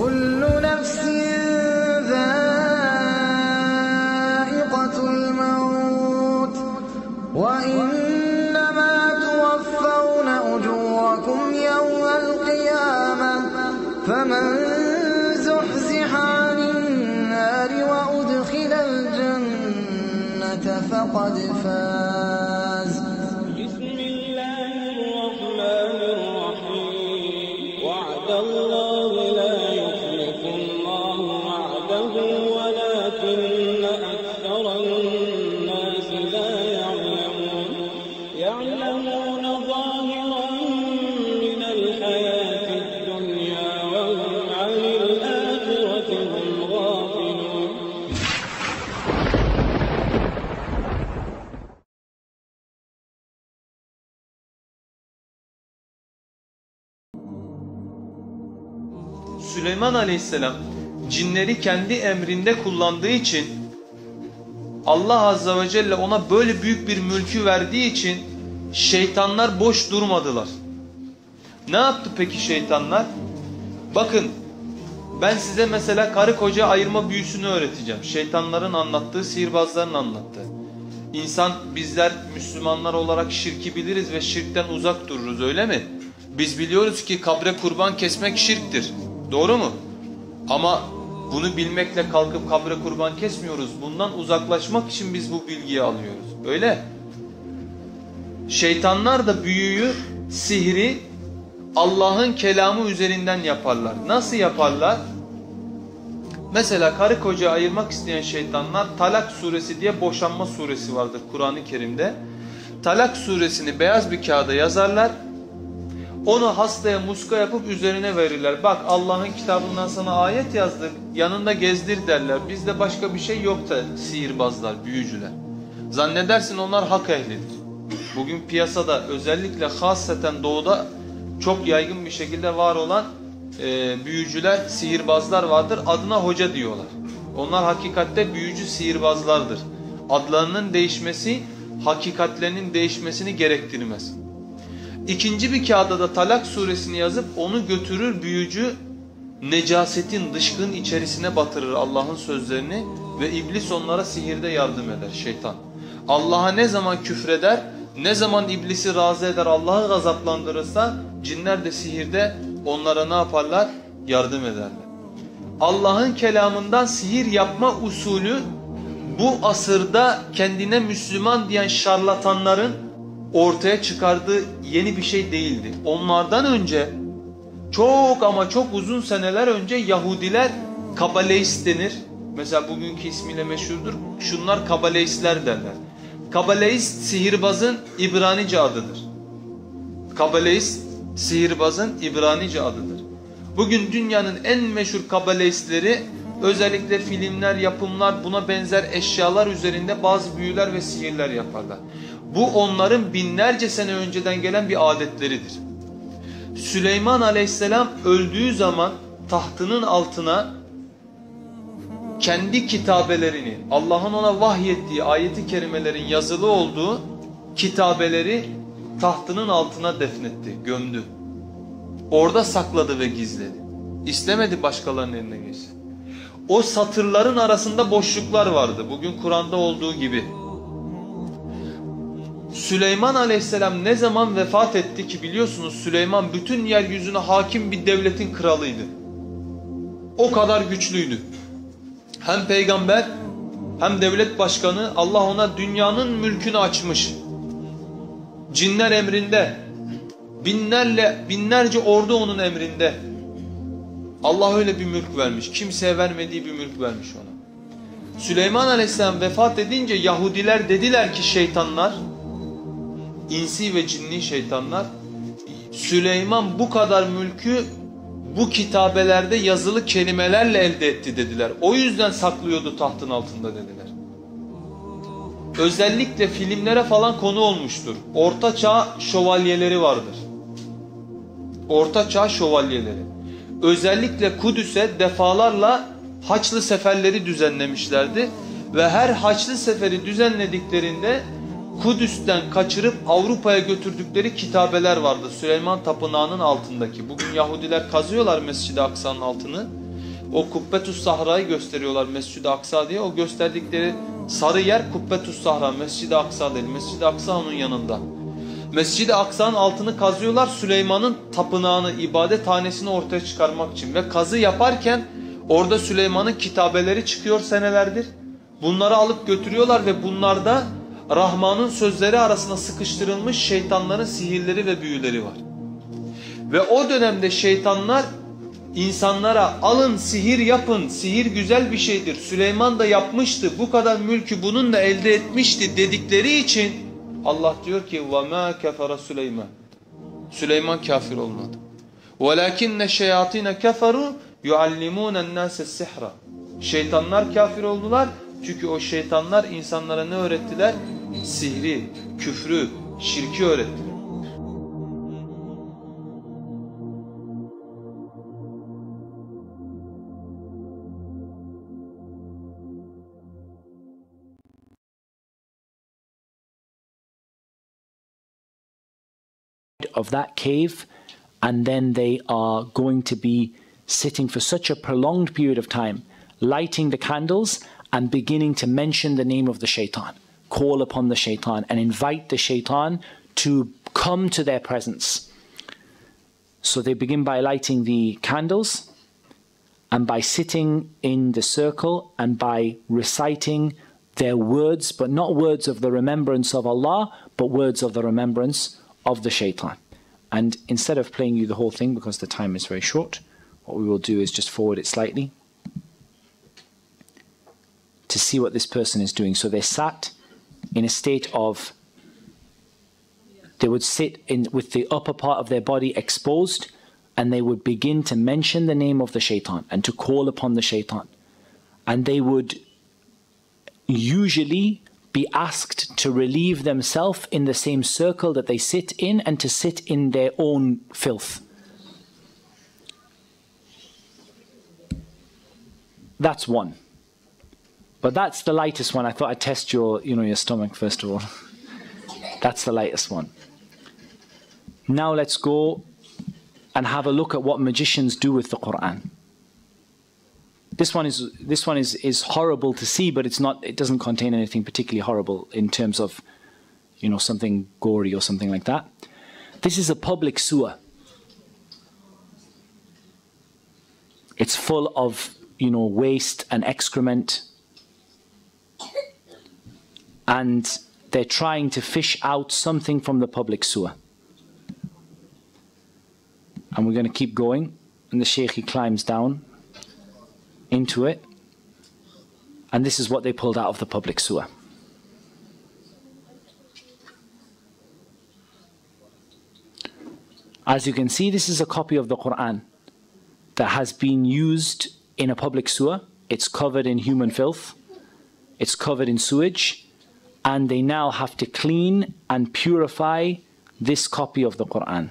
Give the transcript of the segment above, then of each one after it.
كل نفس ذائقة الموت وإنما توفون أجوركم يوم القيامة فمن زحزح عن النار وأدخل الجنة فقد فاز. بسم الله الرحمن الرحيم. وعد الله لا يخلف الله وعده ولكن أكثر الناس لا يعلمون. يعلمون ظاهرا من الحياة الدنيا وهم عن الآخرة هم غافلون. Süleyman Aleyhisselam cinleri kendi emrinde kullandığı için, Allah Azze ve Celle ona böyle büyük bir mülkü verdiği için şeytanlar boş durmadılar. Ne yaptı peki şeytanlar? Bakın, ben size mesela karı koca ayırma büyüsünü öğreteceğim. Şeytanların anlattığı, sihirbazların anlattığı. İnsan, bizler Müslümanlar olarak şirki biliriz ve şirkten uzak dururuz, öyle mi? Biz biliyoruz ki kabre kurban kesmek şirktir. Doğru mu? Ama bunu bilmekle kalkıp kabre kurban kesmiyoruz. Bundan uzaklaşmak için biz bu bilgiyi alıyoruz. Öyle. Şeytanlar da büyüyü, sihri Allah'ın kelamı üzerinden yaparlar. Nasıl yaparlar? Mesela karı koca ayırmak isteyen şeytanlar Talak suresi diye boşanma suresi vardır Kur'an-ı Kerim'de. Talak suresini beyaz bir kağıda yazarlar. Onu hastaya muska yapıp üzerine verirler. Bak, Allah'ın kitabından sana ayet yazdık, yanında gezdir derler. Bizde başka bir şey yok da sihirbazlar, büyücüler. Zannedersin onlar hak ehlidir. Bugün piyasada özellikle hasreten doğuda çok yaygın bir şekilde var olan büyücüler, sihirbazlar vardır. Adına hoca diyorlar. Onlar hakikatte büyücü sihirbazlardır. Adlarının değişmesi hakikatlerinin değişmesini gerektirmez. İkinci bir kağıda da Talak suresini yazıp onu götürür büyücü, necasetin, dışkının içerisine batırır Allah'ın sözlerini ve iblis onlara sihirde yardım eder, şeytan. Allah'a ne zaman küfreder, ne zaman iblisi razı eder, Allah'ı gazaplandırırsa cinler de sihirde onlara ne yaparlar? Yardım ederler. Allah'ın kelamından sihir yapma usulü bu asırda kendine Müslüman diyen şarlatanların ortaya çıkardığı yeni bir şey değildi. Onlardan önce çok ama çok uzun seneler önce Yahudiler Kabaleist denir. Mesela bugünkü ismiyle meşhurdur. Şunlar Kabaleistler derler. Kabaleist sihirbazın İbranice adıdır. Kabaleist sihirbazın İbranice adıdır. Bugün dünyanın en meşhur Kabaleistleri özellikle filmler, yapımlar, buna benzer eşyalar üzerinde bazı büyüler ve sihirler yaparlar. Bu onların binlerce sene önceden gelen bir adetleridir. Süleyman Aleyhisselam öldüğü zaman tahtının altına kendi kitabelerini, Allah'ın ona vahyettiği ayeti kerimelerin yazılı olduğu kitabeleri tahtının altına defnetti, gömdü. Orada sakladı ve gizledi. İstemedi başkalarının eline geçsin. O satırların arasında boşluklar vardı. Bugün Kur'an'da olduğu gibi. Süleyman Aleyhisselam ne zaman vefat etti ki biliyorsunuz, Süleyman bütün yeryüzüne hakim bir devletin kralıydı. O kadar güçlüydü. Hem peygamber hem devlet başkanı, Allah ona dünyanın mülkünü açmış. Cinler emrinde, binlerce ordu onun emrinde. Allah öyle bir mülk vermiş. Kimseye vermediği bir mülk vermiş ona. Süleyman Aleyhisselam vefat edince Yahudiler dediler ki, şeytanlar, insi ve cinni şeytanlar, Süleyman bu kadar mülkü bu kitabelerde yazılı kelimelerle elde etti dediler. O yüzden saklıyordu tahtın altında dediler. Özellikle filmlere falan konu olmuştur. Orta Çağ şövalyeleri vardır. Orta Çağ şövalyeleri. Özellikle Kudüs'e defalarla Haçlı seferleri düzenlemişlerdi. Ve her Haçlı seferi düzenlediklerinde Kudüs'ten kaçırıp Avrupa'ya götürdükleri kitabeler vardı. Süleyman Tapınağı'nın altındaki. Bugün Yahudiler kazıyorlar Mescid-i Aksa'nın altını. o Kubbetus Sahra'yı gösteriyorlar Mescid-i Aksa diye. O gösterdikleri sarı yer Kubbetus Sahra, Mescid-i Aksa değil. Mescid-i Aksa onun yanında. Mescid-i Aksa'nın altını kazıyorlar Süleyman'ın tapınağını, ibadethanesini ortaya çıkarmak için. Ve kazı yaparken orada Süleyman'ın kitabeleri çıkıyor senelerdir. Bunları alıp götürüyorlar ve bunlarda Rahman'ın sözleri arasında sıkıştırılmış şeytanların sihirleri ve büyüleri var. Ve o dönemde şeytanlar insanlara alın sihir yapın, sihir güzel bir şeydir, Süleyman da yapmıştı, bu kadar mülkü bununla elde etmişti dedikleri için Allah diyor ki وَمَا كَفَرَ سُلَيْمَانَ Süleyman kafir olmadı. وَلَكِنَّ الشَّيَاطِينَ كَفَرُوا يُعَلِّمُونَ النَّاسَ السِّحْرَ Şeytanlar kafir oldular çünkü o şeytanlar insanlara ne öğrettiler? Sihri, küfrü, şirki öğrettiler. Of that cave, and then they are going to be sitting for such a prolonged period of time, lighting the candles and beginning to mention the name of the shaitan, call upon the shaitan and invite the shaitan to come to their presence. So they begin by lighting the candles and by sitting in the circle and by reciting their words, but not words of the remembrance of Allah, but words of the remembrance of the shaitan. And instead of playing you the whole thing, because the time is very short, what we will do is just forward it slightly to see what this person is doing. So they're sat in a state of, they would sit in with the upper part of their body exposed, and they would begin to mention the name of the shaitan and to call upon the shaitan. And they would usually be asked to relieve themselves in the same circle that they sit in and to sit in their own filth. That's one. But that's the lightest one. I thought I'd test your, your stomach first of all. That's the lightest one. Now let's go and have a look at what magicians do with the Quran. This one is horrible to see, but it doesn't contain anything particularly horrible in terms of, something gory or something like that. This is a public sewer. It's full of, waste and excrement. And they're trying to fish out something from the public sewer. And we're going to keep going. And the Shaykh, he climbs down into it, and this is what they pulled out of the public sewer. As you can see, this is a copy of the Quran that has been used in a public sewer. It's covered in human filth, it's covered in sewage, and they now have to clean and purify this copy of the Quran.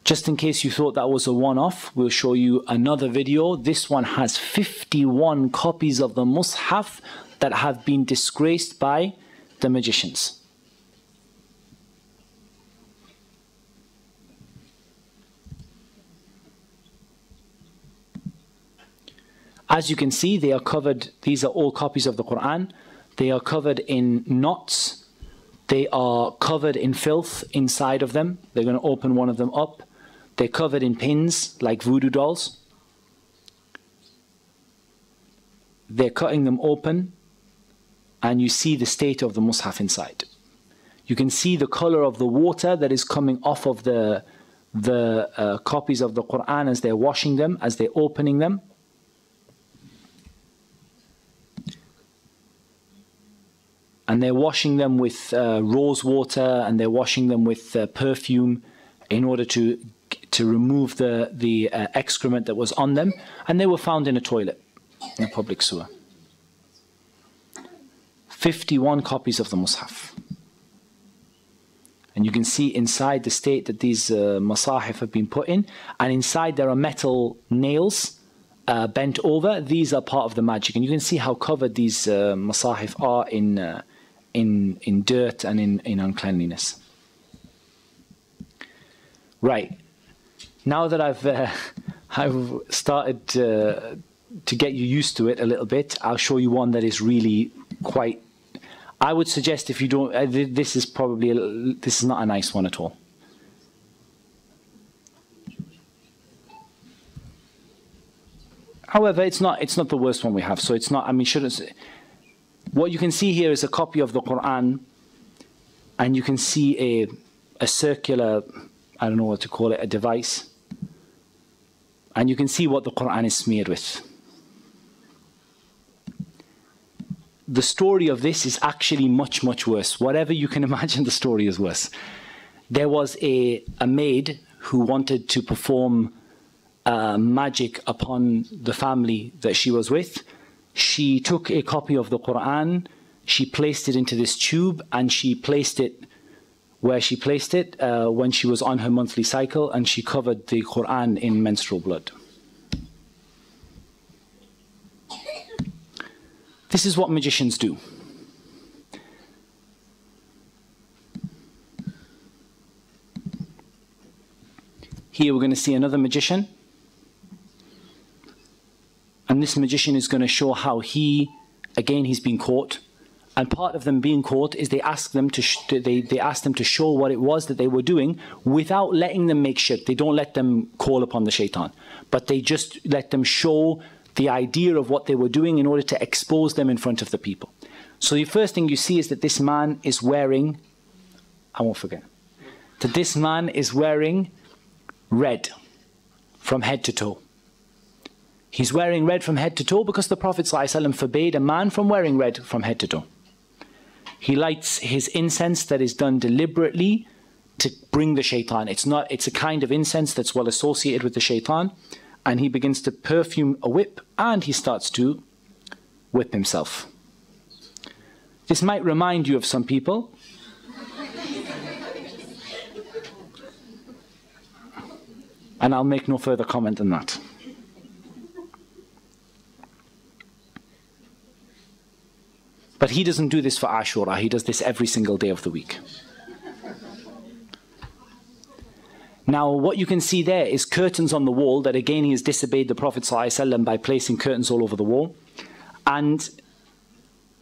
Just in case you thought that was a one-off, we'll show you another video. This one has 51 copies of the Mus'haf that have been disgraced by the magicians. As you can see, they are covered, these are all copies of the Quran. They are covered in knots. They are covered in filth inside of them. They're going to open one of them up. They're covered in pins like voodoo dolls. They're cutting them open, and you see the state of the Mus'haf inside. You can see the color of the water that is coming off of the copies of the Quran as they're washing them, as they're opening them. And they're washing them with rose water, and they're washing them with perfume in order to remove the excrement that was on them. And they were found in a toilet, in a public sewer. 51 copies of the Mus'haf. And you can see inside the state that these masahif have been put in. And inside there are metal nails bent over, these are part of the magic. And you can see how covered these masahif are in dirt and in uncleanliness. Right. Now that I've started to get you used to it a little bit, I'll show you one that is really quite... I would suggest if you don't... this is not a nice one at all. However, it's not the worst one we have. So it's not... I mean, what you can see here is a copy of the Quran, and you can see a circular... I don't know what to call it, a device. And you can see what the Quran is smeared with. The story of this is actually much, much worse. Whatever you can imagine, the story is worse. There was a maid who wanted to perform magic upon the family that she was with. She took a copy of the Quran, she placed it into this tube, and she placed it where she placed it when she was on her monthly cycle, and she covered the Quran in menstrual blood. This is what magicians do. Here we're going to see another magician. And this magician is going to show how he's been caught. And part of them being caught is they ask them to show what it was that they were doing without letting them make shirk. They don't let them call upon the shaitan, but they just let them show the idea of what they were doing in order to expose them in front of the people. So the first thing you see is that this man is wearing, I won't forget, that this man is wearing red from head to toe. He's wearing red from head to toe because the Prophet ﷺ forbade a man from wearing red from head to toe. He lights his incense that is done deliberately to bring the shaitan. It's a kind of incense that's well associated with the shaitan. And he begins to perfume a whip, and he starts to whip himself. This might remind you of some people. And I'll make no further comment than that. But he doesn't do this for Ashura. He does this every single day of the week. Now, what you can see there is curtains on the wall that, again, he has disobeyed the Prophet ﷺ by placing curtains all over the wall. And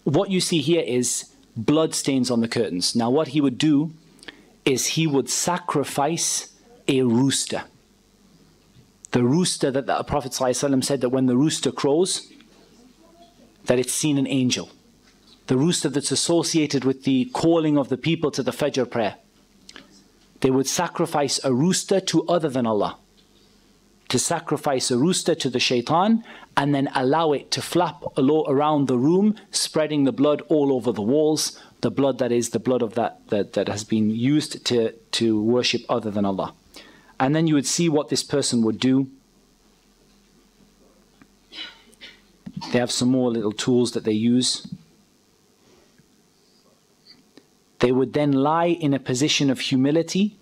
what you see here is blood stains on the curtains. Now, what he would do is he would sacrifice a rooster. The rooster that the Prophet ﷺ said that when the rooster crows, that it's seen an angel. The rooster that's associated with the calling of the people to the Fajr prayer. They would sacrifice a rooster to other than Allah. To sacrifice a rooster to the shaitan and then allow it to flap around the room, spreading the blood all over the walls. The blood that is the blood of that has been used to worship other than Allah. And then you would see what this person would do. They have some more little tools that they use. They would then lie in a position of humility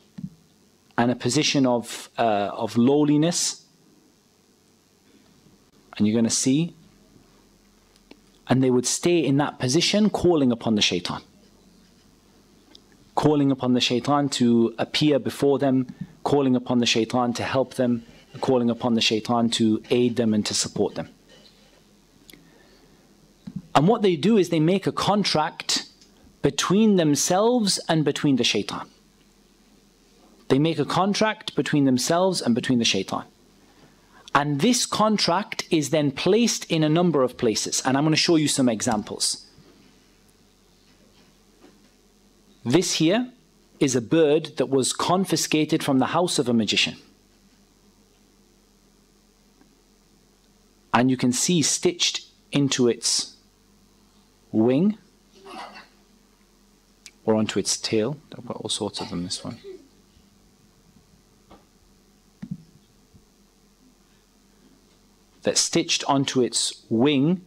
and a position of lowliness. And you're going to see. And they would stay in that position calling upon the shaitan. Calling upon the shaitan to appear before them, calling upon the shaitan to help them, calling upon the shaitan to aid them and to support them. And what they do is they make a contract between themselves and between the shaitan. They make a contract between themselves and between the shaitan. And this contract is then placed in a number of places. And I'm going to show you some examples. This here is a bird that was confiscated from the house of a magician. And you can see stitched into its wing or onto its tail. I've got all sorts of them, this one. That stitched onto its wing,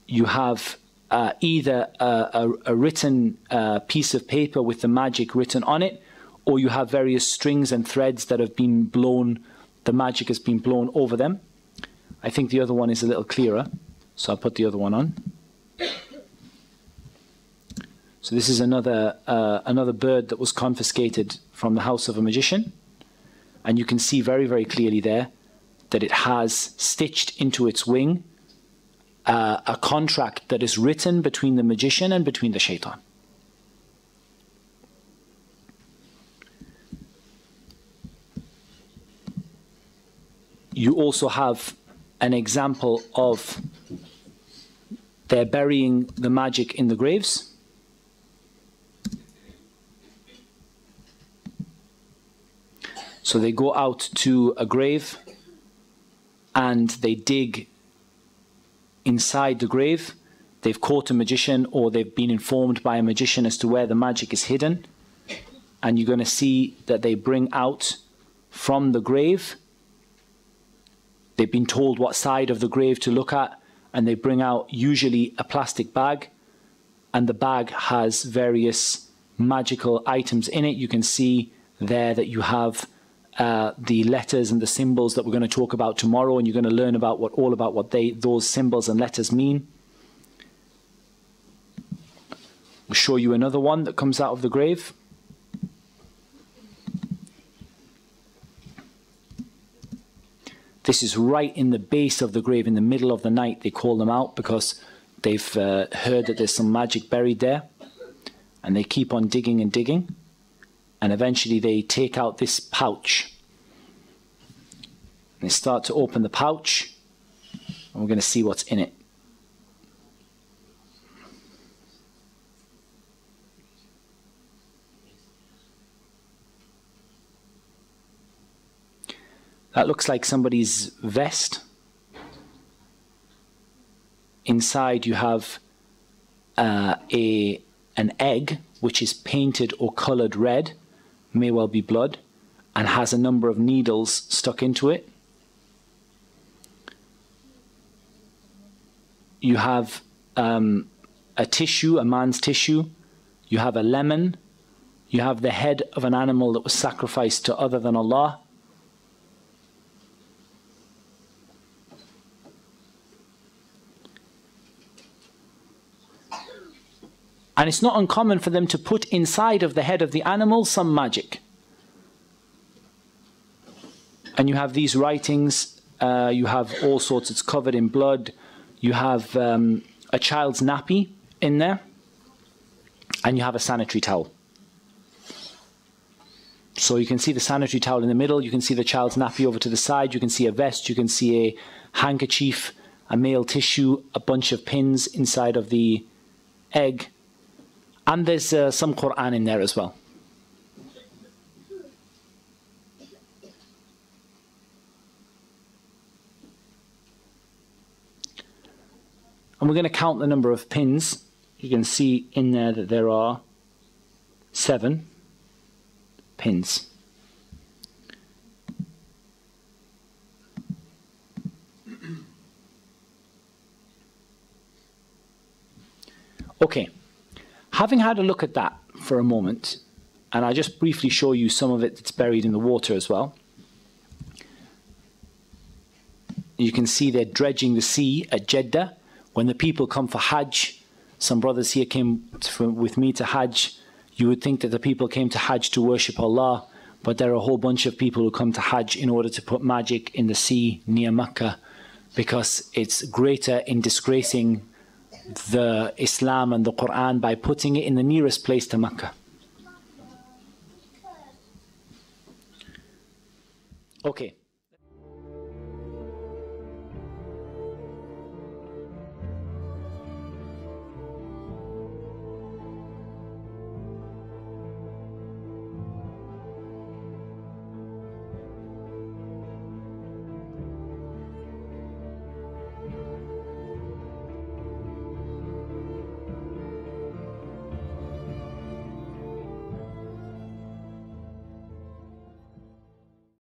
you have either a written piece of paper with the magic written on it, or you have various strings and threads that have been blown, the magic has been blown over them. I think the other one is a little clearer, so I'll put the other one on. So this is another bird that was confiscated from the house of a magician. And you can see very, very clearly there that it has stitched into its wing a contract that is written between the magician and between the shaitan. You also have an example of they're burying the magic in the graves. So they go out to a grave and they dig inside the grave. They've caught a magician, or they've been informed by a magician as to where the magic is hidden. And you're going to see that they bring out from the grave. They've been told what side of the grave to look at, and they bring out usually a plastic bag, and the bag has various magical items in it. You can see there that you have the letters and the symbols that we're going to talk about tomorrow, and you're going to learn about all about what those symbols and letters mean. We'll show you another one that comes out of the grave. This is right in the base of the grave, in the middle of the night. They call them out because they've heard that there's some magic buried there. And they keep on digging and digging. And eventually they take out this pouch. They start to open the pouch. And we're going to see what's in it. That looks like somebody's vest. Inside you have an egg which is painted or coloured red, may well be blood, and has a number of needles stuck into it. You have a tissue, a man's tissue. You have a lemon. You have the head of an animal that was sacrificed to other than Allah. And it's not uncommon for them to put inside of the head of the animal some magic. And you have these writings, you have all sorts, it's covered in blood. You have a child's nappy in there, and you have a sanitary towel. So you can see the sanitary towel in the middle, you can see the child's nappy over to the side, you can see a vest, you can see a handkerchief, a male tissue, a bunch of pins inside of the egg. And there's some Quran in there as well. And we're going to count the number of pins. You can see in there that there are 7 pins. Okay. Having had a look at that for a moment, and I'll just briefly show you some of it that's buried in the water as well. You can see they're dredging the sea at Jeddah. When the people come for Hajj, some brothers here came with me to Hajj. You would think that the people came to Hajj to worship Allah, but there are a whole bunch of people who come to Hajj in order to put magic in the sea near Mecca, because it's greater in disgracing the Islam and the Quran by putting it in the nearest place to Mecca. Okay.